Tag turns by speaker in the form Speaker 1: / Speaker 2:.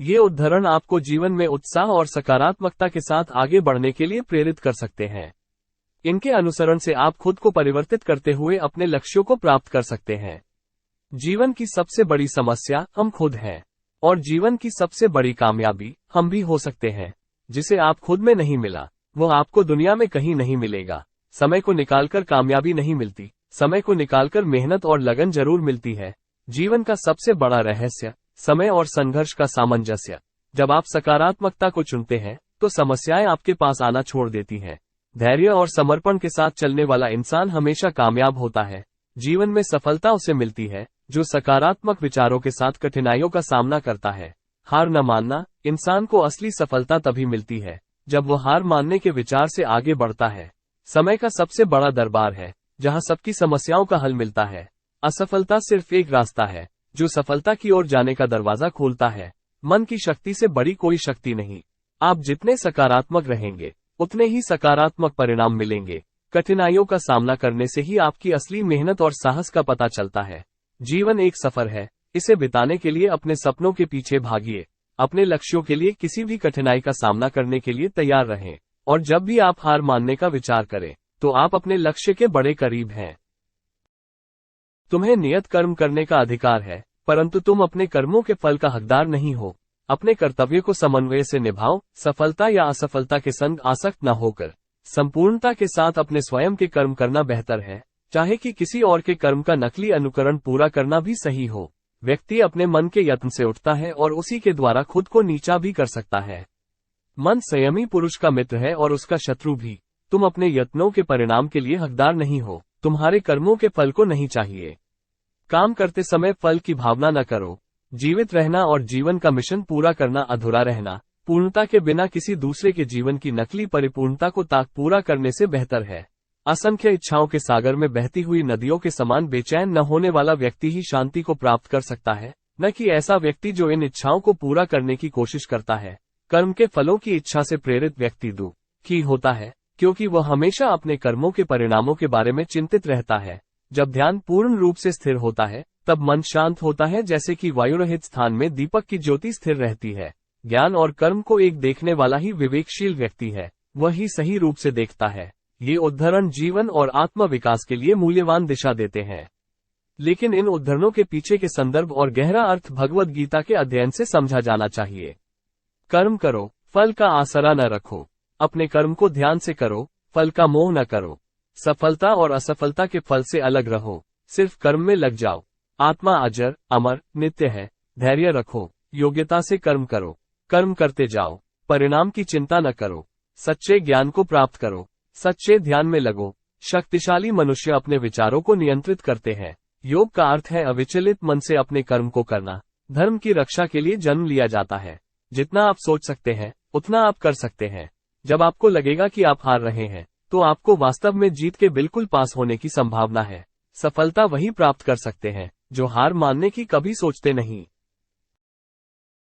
Speaker 1: ये उदाहरण आपको जीवन में उत्साह और सकारात्मकता के साथ आगे बढ़ने के लिए प्रेरित कर सकते हैं। इनके अनुसरण से आप खुद को परिवर्तित करते हुए अपने लक्ष्यों को प्राप्त कर सकते हैं। जीवन की सबसे बड़ी समस्या हम खुद हैं, और जीवन की सबसे बड़ी कामयाबी हम भी हो सकते हैं। जिसे आप खुद में नहीं मिला, वो आपको दुनिया में कहीं नहीं मिलेगा। समय को निकालकर कामयाबी नहीं मिलती, समय को निकालकर मेहनत और लगन जरूर मिलती है। जीवन का सबसे बड़ा रहस्य समय और संघर्ष का सामंजस्य। जब आप सकारात्मकता को चुनते हैं, तो समस्याएं आपके पास आना छोड़ देती हैं। धैर्य और समर्पण के साथ चलने वाला इंसान हमेशा कामयाब होता है। जीवन में सफलता उसे मिलती है जो सकारात्मक विचारों के साथ कठिनाइयों का सामना करता है। हार न मानना। इंसान को असली सफलता तभी मिलती है जब वो हार मानने के विचार से आगे बढ़ता है। समय का सबसे बड़ा दरबार है जहां सबकी समस्याओं का हल मिलता है। असफलता सिर्फ एक रास्ता है जो सफलता की ओर जाने का दरवाजा खोलता है। मन की शक्ति से बड़ी कोई शक्ति नहीं। आप जितने सकारात्मक रहेंगे, उतने ही सकारात्मक परिणाम मिलेंगे। कठिनाइयों का सामना करने से ही आपकी असली मेहनत और साहस का पता चलता है। जीवन एक सफर है, इसे बिताने के लिए अपने सपनों के पीछे भागिए। अपने लक्ष्यों के लिए किसी भी कठिनाई का सामना करने के लिए तैयार रहें। और जब भी आप हार मानने का विचार करें, तो आप अपने लक्ष्य के बड़े करीब हैं। तुम्हें नियत कर्म करने का अधिकार है, परंतु तुम अपने कर्मों के फल का हकदार नहीं हो। अपने कर्तव्य को समन्वय से निभाओ। सफलता या असफलता के संग आसक्त न होकर संपूर्णता के साथ अपने स्वयं के कर्म करना बेहतर है, चाहे कि किसी और के कर्म का नकली अनुकरण पूरा करना भी सही हो। व्यक्ति अपने मन के यत्न से उठता है और उसी के द्वारा खुद को नीचा भी कर सकता है। मन संयमी पुरुष का मित्र है और उसका शत्रु भी। तुम अपने यत्नों के परिणाम के लिए हकदार नहीं हो, तुम्हारे कर्मों के फल को नहीं चाहिए। काम करते समय फल की भावना न करो। जीवित रहना और जीवन का मिशन पूरा करना अधूरा रहना, पूर्णता के बिना किसी दूसरे के जीवन की नकली परिपूर्णता को ताक पूरा करने से बेहतर है। असंख्य इच्छाओं के सागर में बहती हुई नदियों के समान बेचैन न होने वाला व्यक्ति ही शांति को प्राप्त कर सकता है, न कि ऐसा व्यक्ति जो इन इच्छाओं को पूरा करने की कोशिश करता है। कर्म के फलों की इच्छा से प्रेरित व्यक्ति दुखी होता है, क्योंकि वह हमेशा अपने कर्मों के परिणामों के बारे में चिंतित रहता है। जब ध्यान पूर्ण रूप से स्थिर होता है, तब मन शांत होता है, जैसे कि वायुरहित स्थान में दीपक की ज्योति स्थिर रहती है। ज्ञान और कर्म को एक देखने वाला ही विवेकशील व्यक्ति है, वही सही रूप से देखता है। ये उदाहरण जीवन और आत्म विकास के लिए मूल्यवान दिशा देते हैं। लेकिन इन उदाहरणों के पीछे के संदर्भ और गहरा अर्थ भगवद गीता के अध्ययन से समझा जाना चाहिए। कर्म करो, फल का आसरा न रखो। अपने कर्म को ध्यान से करो, फल का मोह न करो। सफलता और असफलता के फल से अलग रहो, सिर्फ कर्म में लग जाओ। आत्मा अजर, अमर, नित्य है। धैर्य रखो, योग्यता से कर्म करो, कर्म करते जाओ, परिणाम की चिंता न करो। सच्चे ज्ञान को प्राप्त करो, सच्चे ध्यान में लगो। शक्तिशाली मनुष्य अपने विचारों को नियंत्रित करते हैं। योग का अर्थ है अविचलित मन से अपने कर्म को करना। धर्म की रक्षा के लिए जन्म लिया जाता है। जितना आप सोच सकते हैं, उतना आप कर सकते हैं। जब आपको लगेगा कि आप हार रहे हैं, तो आपको वास्तव में जीत के बिल्कुल पास होने की संभावना है। सफलता वही प्राप्त कर सकते हैं जो हार मानने की कभी सोचते नहीं।